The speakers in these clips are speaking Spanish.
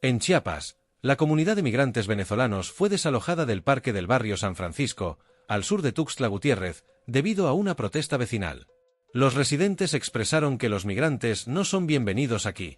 En Chiapas, la comunidad de migrantes venezolanos fue desalojada del parque del barrio San Francisco, al sur de Tuxtla Gutiérrez, debido a una protesta vecinal. Los residentes expresaron que los migrantes no son bienvenidos aquí.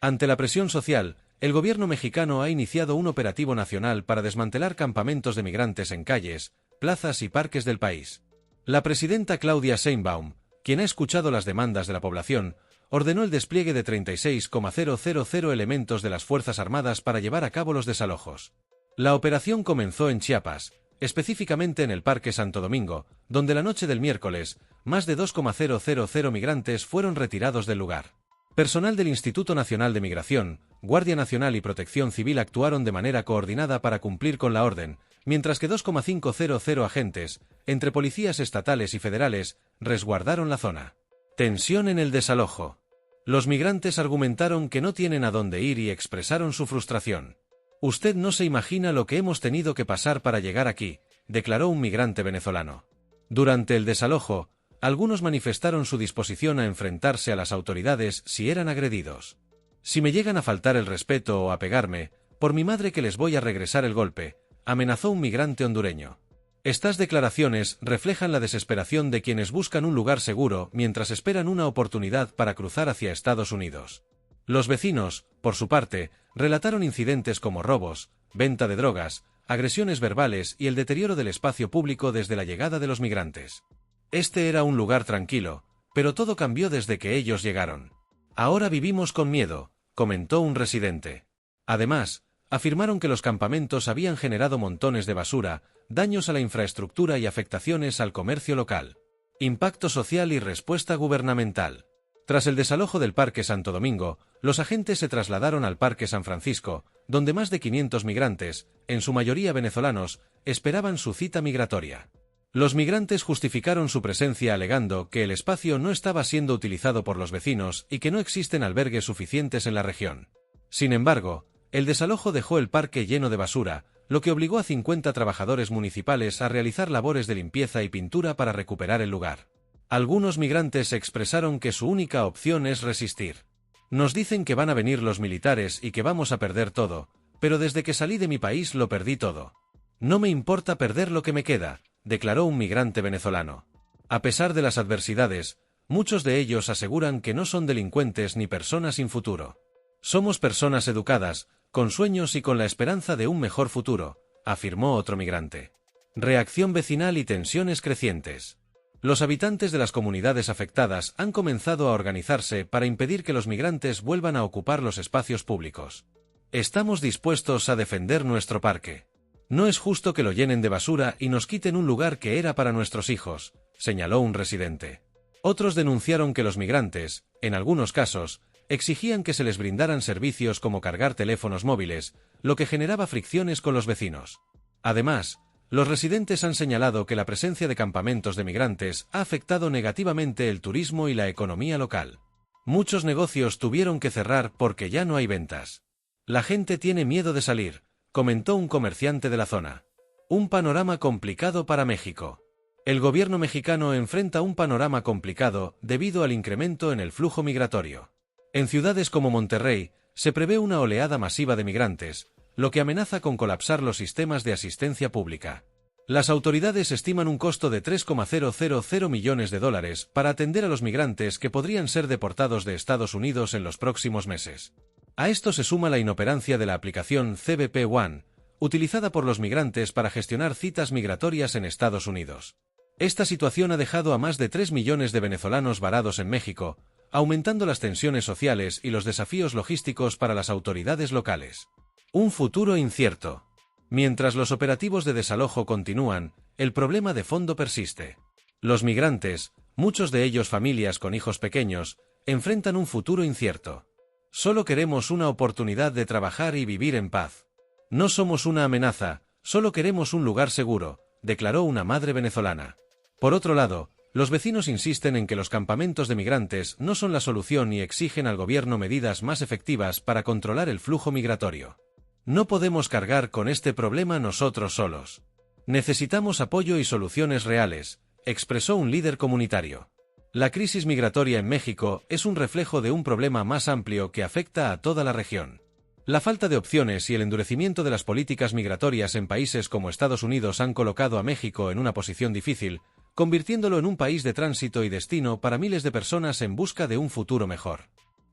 Ante la presión social, el gobierno mexicano ha iniciado un operativo nacional para desmantelar campamentos de migrantes en calles, plazas y parques del país. La presidenta Claudia Sheinbaum, quien ha escuchado las demandas de la población, ordenó el despliegue de 36,000 elementos de las Fuerzas Armadas para llevar a cabo los desalojos. La operación comenzó en Chiapas, específicamente en el Parque Santo Domingo, donde la noche del miércoles, más de 2,000 migrantes fueron retirados del lugar. Personal del Instituto Nacional de Migración, Guardia Nacional y Protección Civil actuaron de manera coordinada para cumplir con la orden, mientras que 2,500 agentes, entre policías estatales y federales, resguardaron la zona. Tensión en el desalojo. Los migrantes argumentaron que no tienen a dónde ir y expresaron su frustración. «Usted no se imagina lo que hemos tenido que pasar para llegar aquí», declaró un migrante venezolano. Durante el desalojo, algunos manifestaron su disposición a enfrentarse a las autoridades si eran agredidos. «Si me llegan a faltar el respeto o a pegarme, por mi madre que les voy a regresar el golpe», amenazó un migrante hondureño. Estas declaraciones reflejan la desesperación de quienes buscan un lugar seguro mientras esperan una oportunidad para cruzar hacia Estados Unidos. Los vecinos, por su parte, relataron incidentes como robos, venta de drogas, agresiones verbales y el deterioro del espacio público desde la llegada de los migrantes. «Este era un lugar tranquilo, pero todo cambió desde que ellos llegaron. Ahora vivimos con miedo», comentó un residente. Además, afirmaron que los campamentos habían generado montones de basura, daños a la infraestructura y afectaciones al comercio local. Impacto social y respuesta gubernamental. Tras el desalojo del Parque Santo Domingo, los agentes se trasladaron al Parque San Francisco, donde más de 500 migrantes, en su mayoría venezolanos, esperaban su cita migratoria. Los migrantes justificaron su presencia alegando que el espacio no estaba siendo utilizado por los vecinos y que no existen albergues suficientes en la región. Sin embargo, el desalojo dejó el parque lleno de basura, lo que obligó a 50 trabajadores municipales a realizar labores de limpieza y pintura para recuperar el lugar. Algunos migrantes expresaron que su única opción es resistir. «Nos dicen que van a venir los militares y que vamos a perder todo, pero desde que salí de mi país lo perdí todo. No me importa perder lo que me queda», declaró un migrante venezolano. A pesar de las adversidades, muchos de ellos aseguran que no son delincuentes ni personas sin futuro. «Somos personas educadas, con sueños y con la esperanza de un mejor futuro», afirmó otro migrante. Reacción vecinal y tensiones crecientes. Los habitantes de las comunidades afectadas han comenzado a organizarse para impedir que los migrantes vuelvan a ocupar los espacios públicos. «Estamos dispuestos a defender nuestro parque. No es justo que lo llenen de basura y nos quiten un lugar que era para nuestros hijos», señaló un residente. Otros denunciaron que los migrantes, en algunos casos, exigían que se les brindaran servicios como cargar teléfonos móviles, lo que generaba fricciones con los vecinos. Además, los residentes han señalado que la presencia de campamentos de migrantes ha afectado negativamente el turismo y la economía local. Muchos negocios tuvieron que cerrar porque ya no hay ventas. «La gente tiene miedo de salir», comentó un comerciante de la zona. Un panorama complicado para México. El gobierno mexicano enfrenta un panorama complicado debido al incremento en el flujo migratorio. En ciudades como Monterrey, se prevé una oleada masiva de migrantes, lo que amenaza con colapsar los sistemas de asistencia pública. Las autoridades estiman un costo de $3,000 millones para atender a los migrantes que podrían ser deportados de Estados Unidos en los próximos meses. A esto se suma la inoperancia de la aplicación CBP One, utilizada por los migrantes para gestionar citas migratorias en Estados Unidos. Esta situación ha dejado a más de 3 millones de venezolanos varados en México, aumentando las tensiones sociales y los desafíos logísticos para las autoridades locales. Un futuro incierto. Mientras los operativos de desalojo continúan, el problema de fondo persiste. Los migrantes, muchos de ellos familias con hijos pequeños, enfrentan un futuro incierto. «Solo queremos una oportunidad de trabajar y vivir en paz. No somos una amenaza, solo queremos un lugar seguro», declaró una madre venezolana. Por otro lado, los vecinos insisten en que los campamentos de migrantes no son la solución y exigen al gobierno medidas más efectivas para controlar el flujo migratorio. «No podemos cargar con este problema nosotros solos. Necesitamos apoyo y soluciones reales», expresó un líder comunitario. La crisis migratoria en México es un reflejo de un problema más amplio que afecta a toda la región. La falta de opciones y el endurecimiento de las políticas migratorias en países como Estados Unidos han colocado a México en una posición difícil, convirtiéndolo en un país de tránsito y destino para miles de personas en busca de un futuro mejor.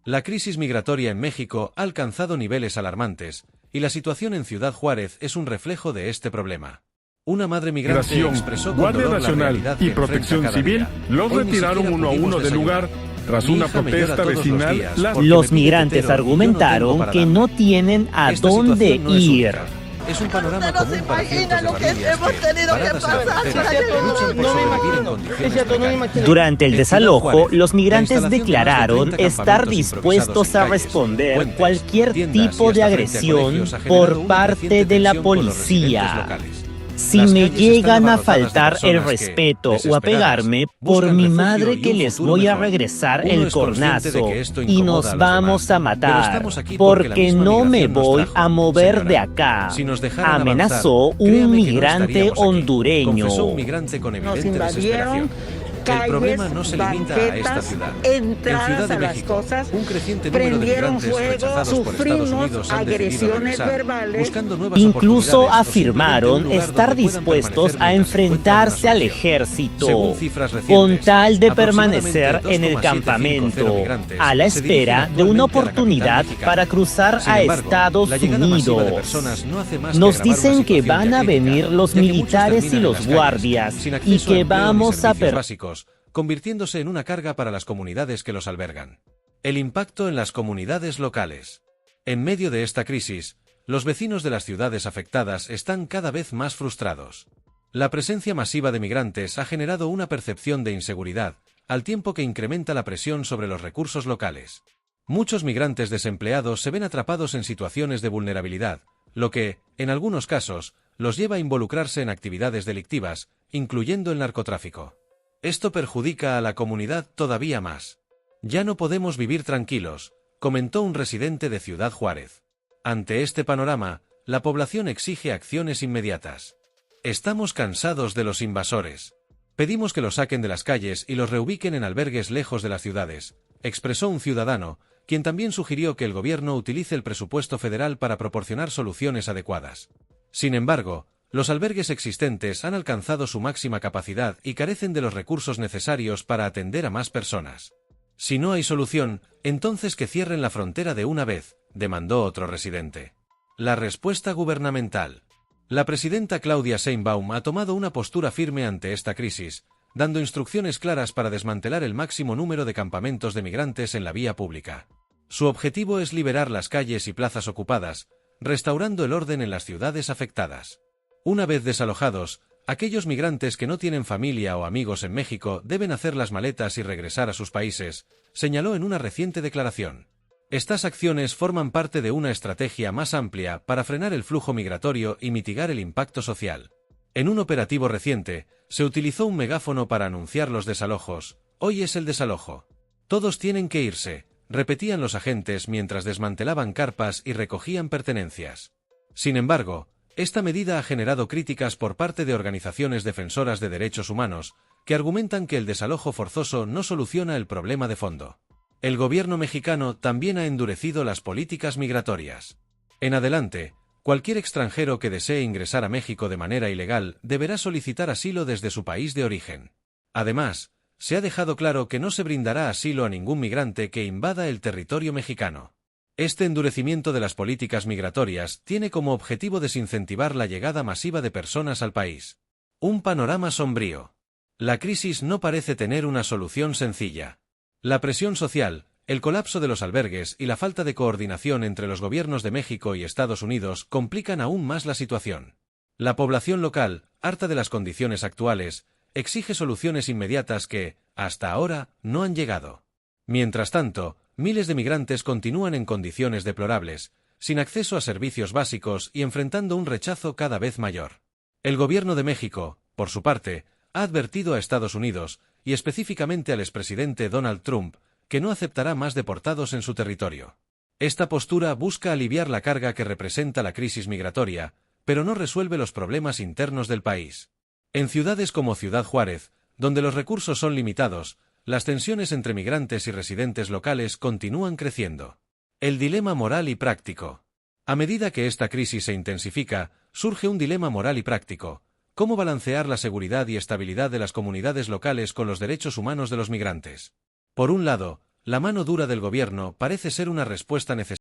La crisis migratoria en México ha alcanzado niveles alarmantes, y la situación en Ciudad Juárez es un reflejo de este problema. Una madre migrante expresó con Guardia dolor la Nacional realidad y que Protección enfrenta cada Civil día. los Hoy ni retiraron siquiera uno a pudimos uno del desayunar. lugar. Tras Mi una hija me llora protesta todos los vecinal, días las porque Los me pide migrantes tetero y yo no tengo argumentaron para que darle. no tienen a Esta dónde situación no es ir. única. Es un panorama Usted no común se para cientos imagina de lo que familias hemos que, tenido que paradas en la pasar. frontera, luchan por sobrevivir en condiciones precarias. Durante el En Ciudad desalojo, Juárez, los la migrantes instalación de más de declararon 30 estar campamentos dispuestos improvisados a en calles, responder puentes, cualquier tiendas tipo y de hasta frente a agresión colegios ha generado por una parte creciente de la tensión con los residentes policía. locales. Si Las me calles están llegan a abarrotadas de faltar el personas que, respeto o a desesperadas, pegarme, por buscan mi refugio madre y que un les futuro voy a mejor. regresar Uno el es consciente de cornazo que esto y incomoda nos a los vamos demás, a pero matar, estamos aquí porque la porque misma no me migración nos voy trajo. a mover Señora, de acá. si nos dejaran Amenazó avanzar, un créame que no migrante estaríamos aquí, hondureño. confesó un migrante con Nos evidente invadieron desesperación. El calles, problema no se limita a esta banquetas, ciudad. En entradas Ciudad de a las México, cosas, un creciente número de prendieron migrantes fuego, rechazados por Estados sufrimos Unidos han decidido agresiones regresar, verbales. buscando nuevas Incluso oportunidades o afirmaron simplemente un lugar estar donde puedan dispuestos permanecer a mientras se encuentran una enfrentarse al solución. ejército, Según cifras recientes, con tal de aproximadamente permanecer en el 2,750 campamento, migrantes a la se dirigen espera de actualmente una a la capital oportunidad mexicana. para cruzar Sin a embargo, Estados la llegada masiva de Unidos. personas no hace más que Nos agravar una dicen que situación van ya a crítica, venir los ya que muchos militares y terminan en los las calles, guardias sin y acceso a que empleo ni vamos a servicios perder. básicos, convirtiéndose en una carga para las comunidades que los albergan. El impacto en las comunidades locales. En medio de esta crisis, los vecinos de las ciudades afectadas están cada vez más frustrados. La presencia masiva de migrantes ha generado una percepción de inseguridad, al tiempo que incrementa la presión sobre los recursos locales. Muchos migrantes desempleados se ven atrapados en situaciones de vulnerabilidad, lo que, en algunos casos, los lleva a involucrarse en actividades delictivas, incluyendo el narcotráfico. Esto perjudica a la comunidad todavía más. Ya no podemos vivir tranquilos, comentó un residente de Ciudad Juárez. Ante este panorama, la población exige acciones inmediatas. Estamos cansados de los invasores. Pedimos que los saquen de las calles y los reubiquen en albergues lejos de las ciudades, expresó un ciudadano, quien también sugirió que el gobierno utilice el presupuesto federal para proporcionar soluciones adecuadas. Sin embargo, los albergues existentes han alcanzado su máxima capacidad y carecen de los recursos necesarios para atender a más personas. Si no hay solución, entonces que cierren la frontera de una vez, demandó otro residente. La respuesta gubernamental. La presidenta Claudia Sheinbaum ha tomado una postura firme ante esta crisis, dando instrucciones claras para desmantelar el máximo número de campamentos de migrantes en la vía pública. Su objetivo es liberar las calles y plazas ocupadas, restaurando el orden en las ciudades afectadas. Una vez desalojados, aquellos migrantes que no tienen familia o amigos en México deben hacer las maletas y regresar a sus países, señaló en una reciente declaración. Estas acciones forman parte de una estrategia más amplia para frenar el flujo migratorio y mitigar el impacto social. En un operativo reciente, se utilizó un megáfono para anunciar los desalojos. Hoy es el desalojo. Todos tienen que irse, repetían los agentes mientras desmantelaban carpas y recogían pertenencias. Sin embargo, esta medida ha generado críticas por parte de organizaciones defensoras de derechos humanos, que argumentan que el desalojo forzoso no soluciona el problema de fondo. El gobierno mexicano también ha endurecido las políticas migratorias. En adelante, cualquier extranjero que desee ingresar a México de manera ilegal deberá solicitar asilo desde su país de origen. Además, se ha dejado claro que no se brindará asilo a ningún migrante que invada el territorio mexicano. Este endurecimiento de las políticas migratorias tiene como objetivo desincentivar la llegada masiva de personas al país. Un panorama sombrío. La crisis no parece tener una solución sencilla. La presión social, el colapso de los albergues y la falta de coordinación entre los gobiernos de México y Estados Unidos complican aún más la situación. La población local, harta de las condiciones actuales, exige soluciones inmediatas que, hasta ahora, no han llegado. Mientras tanto, miles de migrantes continúan en condiciones deplorables, sin acceso a servicios básicos y enfrentando un rechazo cada vez mayor. El gobierno de México, por su parte, ha advertido a Estados Unidos, y específicamente al expresidente Donald Trump, que no aceptará más deportados en su territorio. Esta postura busca aliviar la carga que representa la crisis migratoria, pero no resuelve los problemas internos del país. En ciudades como Ciudad Juárez, donde los recursos son limitados, las tensiones entre migrantes y residentes locales continúan creciendo. El dilema moral y práctico. A medida que esta crisis se intensifica, surge un dilema moral y práctico: ¿cómo balancear la seguridad y estabilidad de las comunidades locales con los derechos humanos de los migrantes? Por un lado, la mano dura del gobierno parece ser una respuesta necesaria